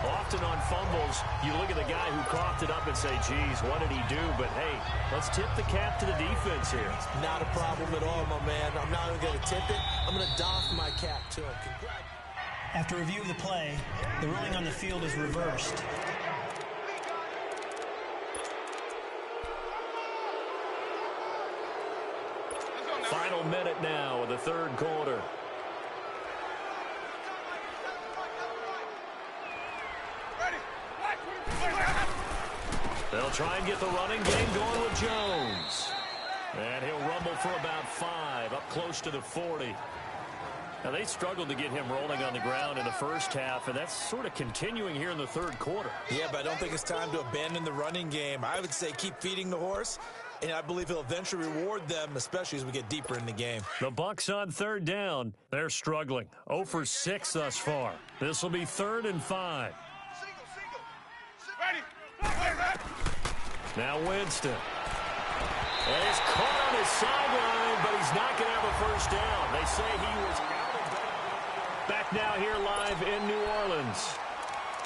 Often on fumbles, you look at the guy who coughed it up and say, geez, what did he do? But, hey, let's tip the cap to the defense here. Not a problem at all, my man. I'm not even going to tip it. I'm going to doff my cap to him. Congrats. After review of the play, the ruling on the field is reversed. Final minute now of the third quarter. They'll try and get the running game going with Jones. And he'll rumble for about 5, up close to the 40. Now, they struggled to get him rolling on the ground in the first half, and that's sort of continuing here in the third quarter. Yeah, but I don't think it's time to abandon the running game. I would say keep feeding the horse, and I believe he'll eventually reward them, especially as we get deeper in the game. The Bucs on third down. They're struggling. 0 for 6 thus far. This will be 3rd and 5. Now Winston. And he's caught on his sideline, but he's not going to have a first down. They say he was out of bounds. Back now here live in New Orleans.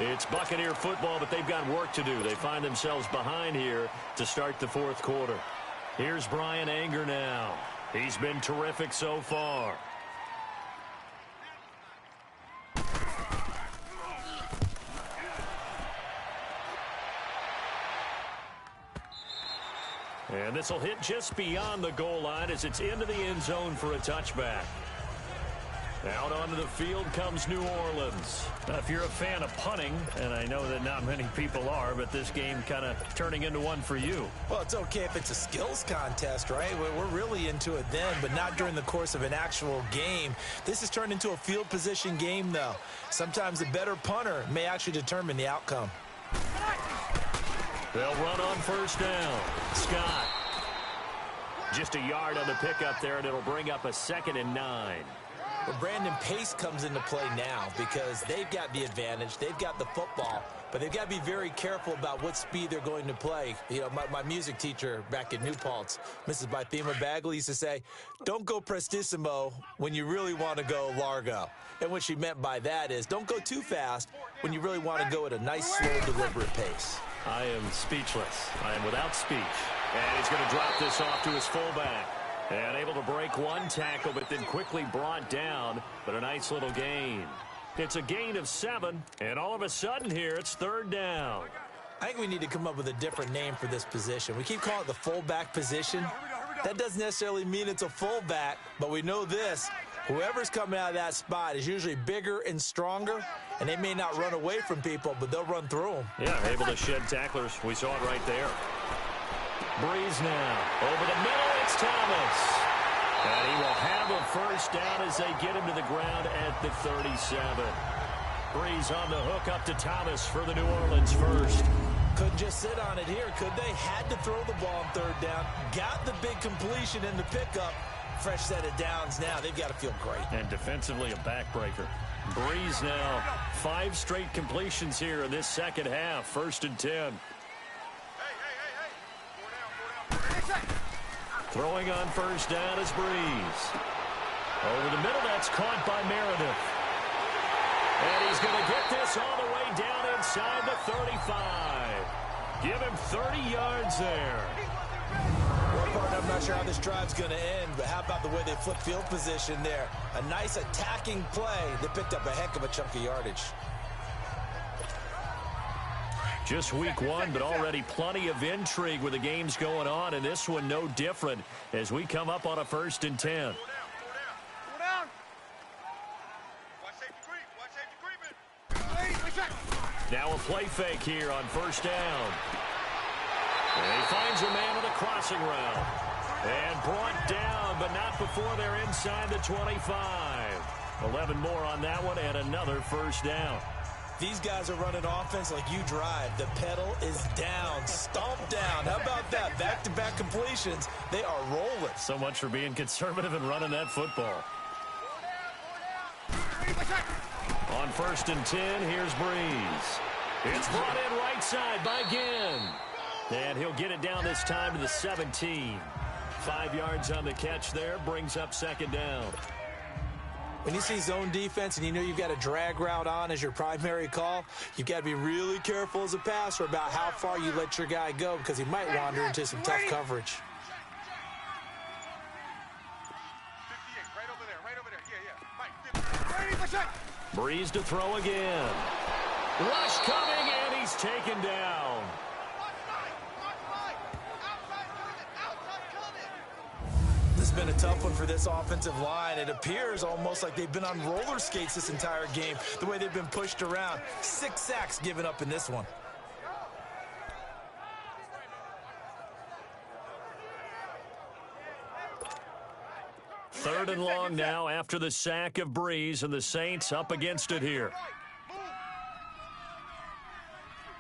It's Buccaneer football, but they've got work to do. They find themselves behind here to start the fourth quarter. Here's Brian Anger now. He's been terrific so far. And this will hit just beyond the goal line as it's into the end zone for a touchback. Out onto the field comes New Orleans. Now, if you're a fan of punting, and I know that not many people are, but this game kind of turning into one for you. Well, it's okay if it's a skills contest, right? We're really into it then, but not during the course of an actual game. This has turned into a field position game, though. Sometimes the better punter may actually determine the outcome. They'll run on first down. Scott. Just a yard on the pickup there, and it'll bring up a 2nd and 9. Well, Brandon Pace comes into play now because they've got the advantage. They've got the football, but they've got to be very careful about what speed they're going to play. You know, my music teacher back in New Paltz, Mrs. Bythema Bagley, used to say, don't go prestissimo when you really want to go largo. And what she meant by that is don't go too fast when you really want to go at a nice, slow, deliberate pace. I am speechless. I am without speech. And he's going to drop this off to his fullback. And able to break one tackle, but then quickly brought down. But a nice little gain. It's a gain of 7, and all of a sudden here, it's 3rd down. I think we need to come up with a different name for this position. We keep calling it the fullback position. That doesn't necessarily mean it's a fullback, but we know this. Whoever's coming out of that spot is usually bigger and stronger, and they may not run away from people, but they'll run through them. Yeah, able to shed tacklers. We saw it right there. Breeze now. Over the middle, it's Thomas. And he will have a first down as they get him to the ground at the 37. Breeze on the hook up to Thomas for the New Orleans first. Couldn't just sit on it here, could they? Had to throw the ball on third down. Got the big completion in the pickup. Fresh set of downs now. They've got to feel great. And defensively, a backbreaker. Breeze now. 5 straight completions here in this second half. 1st and 10. Throwing on 1st down is Breeze. Over the middle, that's caught by Meredith. And he's going to get this all the way down inside the 35. Give him 30 yards there. Well, partner, I'm not sure how this drive's going to end, but how about the way they flip field position there? A nice attacking play that picked up a heck of a chunk of yardage. Just week 1, but already plenty of intrigue with the games going on, and this one no different as we come up on a 1st and 10. Now a play fake here on 1st down. And he finds a man on a crossing route. And brought down, but not before they're inside the 25. 11 more on that one, and another 1st down. These guys are running offense like you drive. The pedal is down, stomped down. How about that? Back-to-back completions. They are rolling. So much for being conservative and running that football. On 1st and 10, here's Breeze. It's brought in right side by Ginn. And he'll get it down this time to the 17. 5 yards on the catch there, brings up 2nd down. When you see zone defense and you know you've got a drag route on as your primary call, you've got to be really careful as a passer about how far you let your guy go because he might wander into some tough coverage. Breeze to throw again. Rush coming, and he's taken down. This has been a tough one for this offensive line. It appears almost like they've been on roller skates this entire game, the way they've been pushed around. 6 sacks given up in this one. Third and long now after the sack of Breeze, and the Saints up against it here.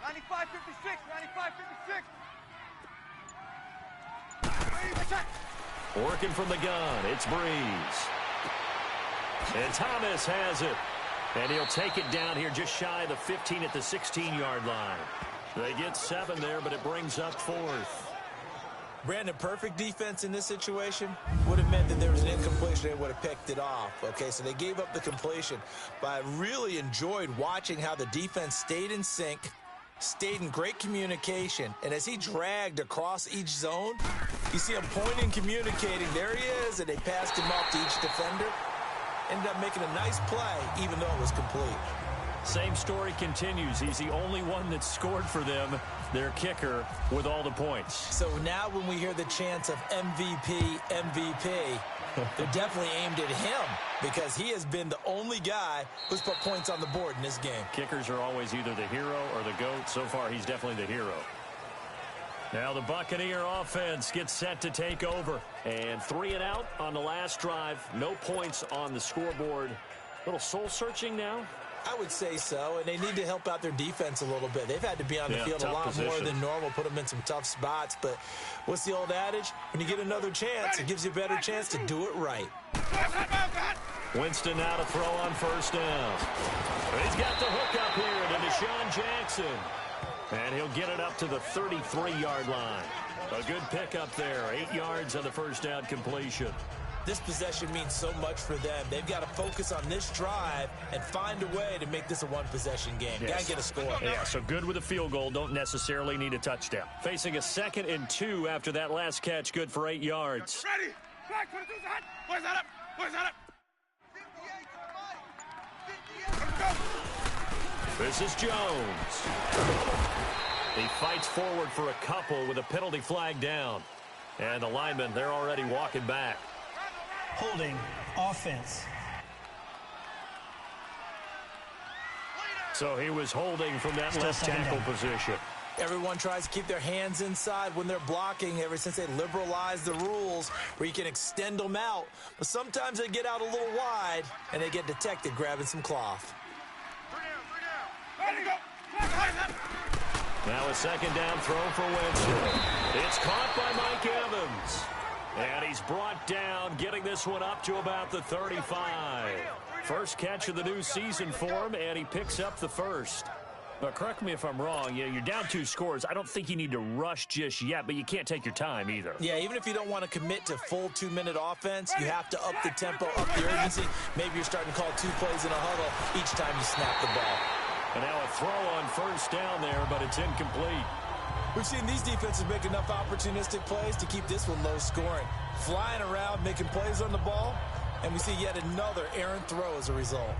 95-56, 95-56. Working from the gun, it's Breeze. And Thomas has it. And he'll take it down here just shy of the 15 at the 16-yard line. They get 7 there, but it brings up 4th. Brandon, perfect defense in this situation would have meant that there was an incompletion. They would have picked it off. Okay, so they gave up the completion. But I really enjoyed watching how the defense stayed in sync, stayed in great communication. And as he dragged across each zone, you see him pointing, communicating. There he is, and they passed him off to each defender. Ended up making a nice play, even though it was complete. Same story continues. He's the only one that scored for them, their kicker, with all the points. So now when we hear the chants of MVP, MVP, they're definitely aimed at him because he has been the only guy who's put points on the board in this game. Kickers are always either the hero or the GOAT. So far, he's definitely the hero. Now the Buccaneer offense gets set to take over. And 3 and out on the last drive. No points on the scoreboard. Little soul-searching now. I would say so, and they need to help out their defense a little bit. They've had to be on the field a lot more than normal, put them in some tough spots. But what's the old adage? When you get another chance, it gives you a better chance to do it right. Winston now to throw on 1st down. He's got the hook up here to Deshaun Jackson. And he'll get it up to the 33-yard line. A good pickup there. 8 yards on the 1st down completion. This possession means so much for them. They've got to focus on this drive and find a way to make this a one-possession game. Yes. Got to get a score. Yeah, so good with a field goal. Don't necessarily need a touchdown. Facing a 2nd and 2 after that last catch. Good for 8 yards. Ready. Back, 22's ahead. Where's that up? Where's that up? 58. This is Jones. He fights forward for a couple with a penalty flag down. And the linemen, they're already walking back. Holding offense. So he was holding from that left tackle position. Everyone tries to keep their hands inside when they're blocking ever since they liberalized the rules where you can extend them out. But sometimes they get out a little wide and they get detected grabbing some cloth. 3 down. Ready to go. Now a second down throw for Winston. It's caught by Mike Evans. And he's brought down, getting this one up to about the 35. First catch of the new season for him, and he picks up the first. But correct me if I'm wrong, you're down 2 scores. I don't think you need to rush just yet, but you can't take your time either. Yeah, even if you don't want to commit to full 2-minute offense, you have to up the tempo, up the urgency. Maybe you're starting to call 2 plays in a huddle each time you snap the ball. And now a throw on first down there, but it's incomplete. We've seen these defenses make enough opportunistic plays to keep this one low scoring. Flying around, making plays on the ball, and we see yet another errant throw as a result.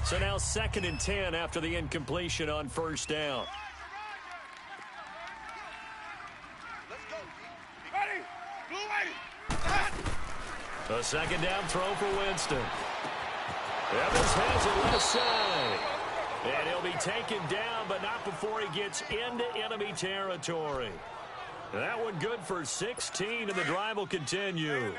So now 2nd and 10 after the incompletion on first down. Let's go. Ready? Blue lady. A second down throw for Winston. Evans has it left side. And he'll be taken down, but not before he gets into enemy territory. That one good for 16, and the drive will continue.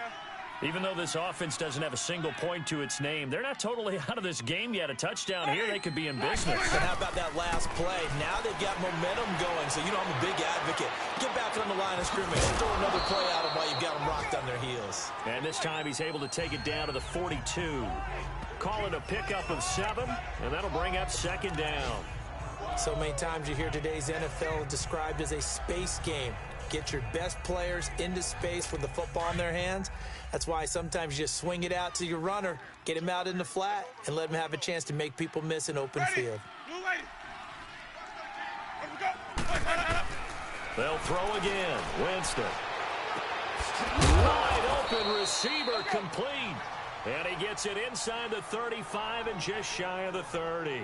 Even though this offense doesn't have a single point to its name, they're not totally out of this game yet. A touchdown here, they could be in business. And how about that last play? Now they've got momentum going, so I'm a big advocate. Get back on the line of scrimmage. Throw another play at them while you've got them rocked on their heels. And this time he's able to take it down to the 42. Call it a pickup of 7, and that'll bring up 2nd down. So many times you hear today's NFL described as a space game. Get your best players into space with the football in their hands. That's why sometimes you just swing it out to your runner, get him out in the flat, and let him have a chance to make people miss an open field. They'll throw again. Winston. Wide open receiver complete. And he gets it inside the 35 and just shy of the 30.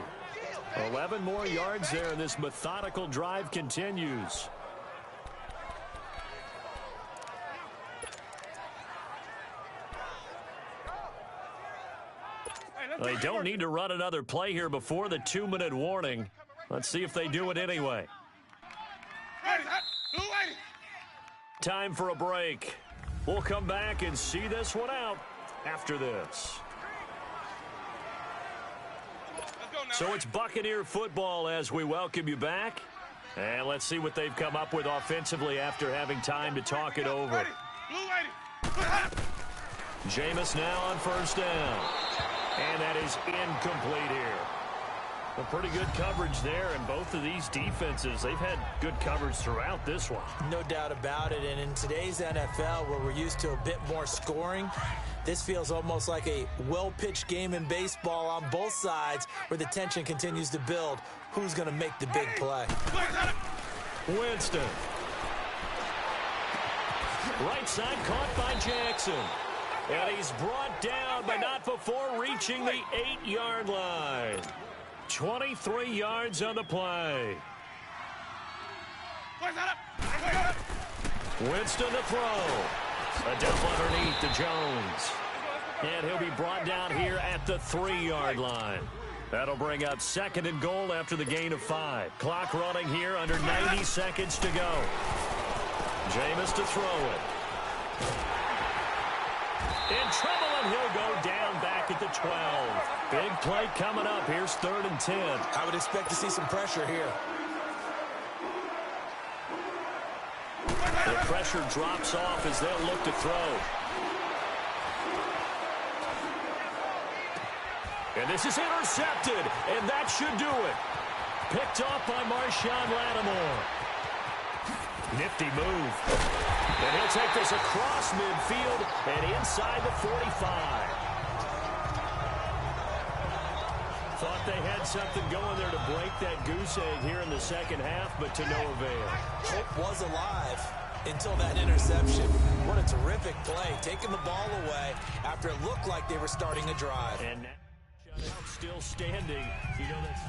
11 more yards there, and this methodical drive continues. They don't need to run another play here before the 2-minute warning. Let's see if they do it anyway. Time for a break. We'll come back and see this one out after this. So it's Buccaneer football as we welcome you back. And let's see what they've come up with offensively after having time to talk it over. Jameis now on first down. And that is incomplete here. A pretty good coverage there, and both of these defenses, they've had good coverage throughout this one. No doubt about it, and in today's NFL, where we're used to a bit more scoring, this feels almost like a well-pitched game in baseball on both sides where the tension continues to build. Who's going to make the big play? Winston. Right side caught by Jackson. And he's brought down, but not before reaching the 8-yard line. 23 yards on the play. Winston to throw. A dump underneath to Jones. And he'll be brought down here at the 3-yard line. That'll bring up 2nd and goal after the gain of 5. Clock running here, under 90 seconds to go. Jameis to throw it. In trouble, and he'll go down back at the 12. Big play coming up. Here's 3rd and 10. I would expect to see some pressure here. The pressure drops off as they'll look to throw. And this is intercepted, and that should do it. Picked off by Marshawn Lattimore. Nifty move. And he'll take this across midfield and inside the 45. Thought they had something going there to break that goose egg here in the second half, but to no avail. Hope was alive until that interception. What a terrific play, taking the ball away after it looked like they were starting a drive. And now still standing. You know that's...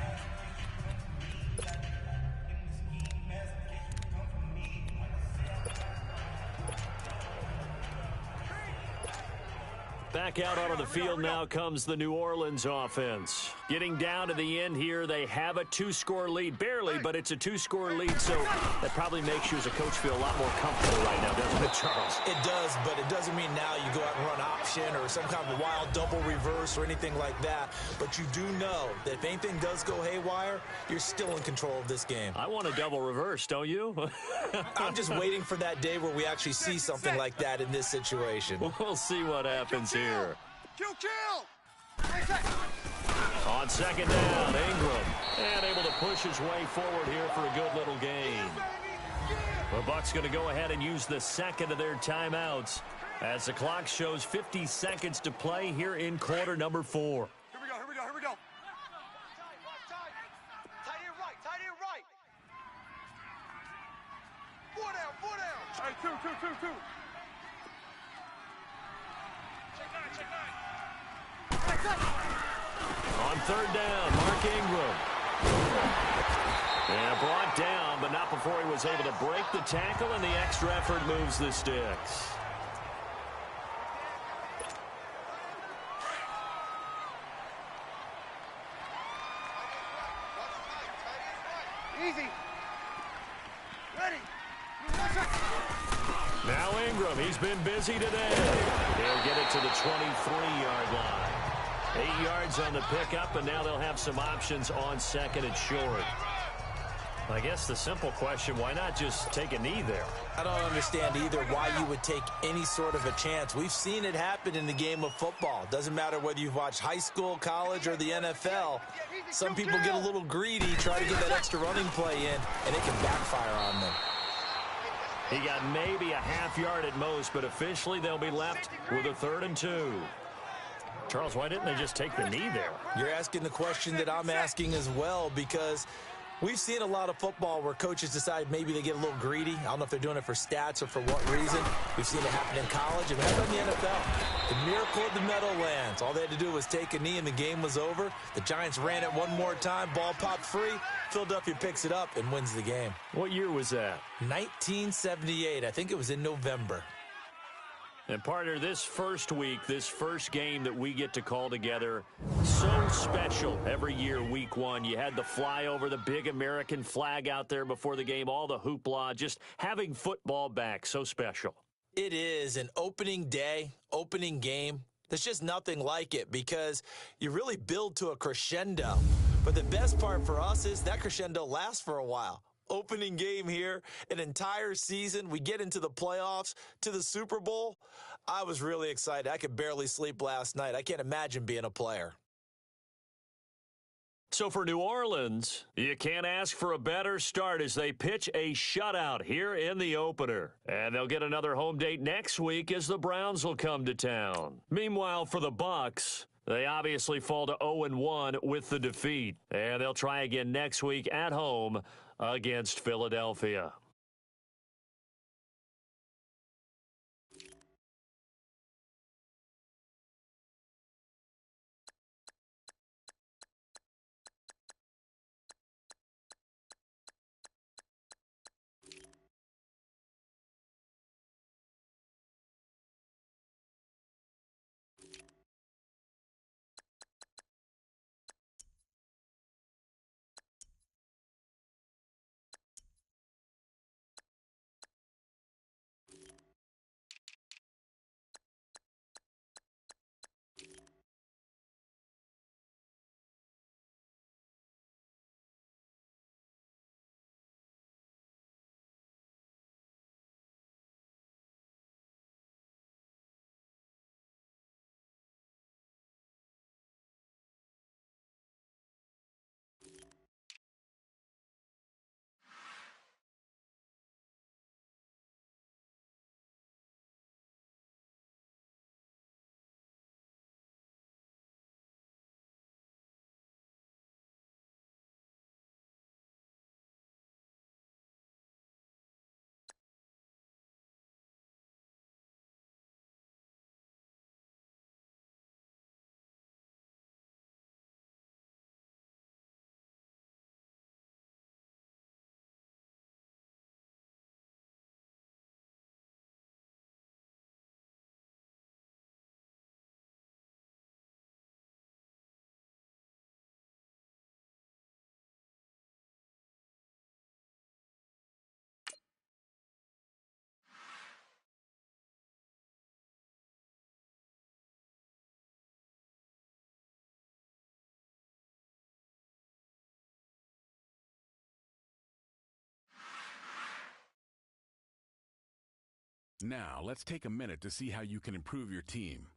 Back out onto the field now comes the New Orleans offense. Getting down to the end here, they have a 2-score lead. Barely, but it's a 2-score lead, so that probably makes you as a coach feel a lot more comfortable right now, doesn't it, Charles? It does, but it doesn't mean now you go out and run option or some kind of a wild double reverse or anything like that. But you do know that if anything does go haywire, you're still in control of this game. I want a double reverse, don't you? I'm just waiting for that day where we actually see something like that in this situation. We'll see what happens here. Kill! On second down, Ingram, and able to push his way forward here for a good little gain. The Bucs going to go ahead and use the second of their timeouts as the clock shows 50 seconds to play here in quarter number 4. Here we go. Tight end right. Four down. All right, two. On third down, Mark Ingram. And brought down, but not before he was able to break the tackle, and the extra effort moves the sticks. Easy. Ready. Now Ingram, he's been busy today. He'll get it to the 23-yard line. 8 yards on the pickup, and now they'll have some options on second and short. I guess the simple question, why not just take a knee there? I don't understand either why you would take any sort of a chance. We've seen it happen in the game of football. Doesn't matter whether you've watched high school, college, or the NFL. Some people get a little greedy, try to get that extra running play in, and it can backfire on them. He got maybe a half yard at most, but officially they'll be left with a 3rd and 2. Charles, why didn't they just take the knee there? You're asking the question that I'm asking as well, because we've seen a lot of football where coaches decide maybe they get a little greedy. I don't know if they're doing it for stats or for what reason. We've seen it happen in college and we have it in the NFL. The miracle of the Meadowlands. All they had to do was take a knee and the game was over. The Giants ran it one more time. Ball popped free. Philadelphia picks it up and wins the game. What year was that? 1978. I think it was in November. And partner, this first week, this first game that we get to call together, so special every year, week 1. You had the flyover, the big American flag out there before the game, all the hoopla, just having football back, so special. It is an opening day, opening game. There's just nothing like it because you really build to a crescendo. But the best part for us is that crescendo lasts for a while. Opening game here, an entire season. We get into the playoffs, to the Super Bowl. I was really excited. I could barely sleep last night. I can't imagine being a player. So for New Orleans, you can't ask for a better start as they pitch a shutout here in the opener. And they'll get another home date next week as the Browns will come to town. Meanwhile, for the Bucs, they obviously fall to 0-1 with the defeat. And they'll try again next week at home against Philadelphia. Now, let's take a minute to see how you can improve your team.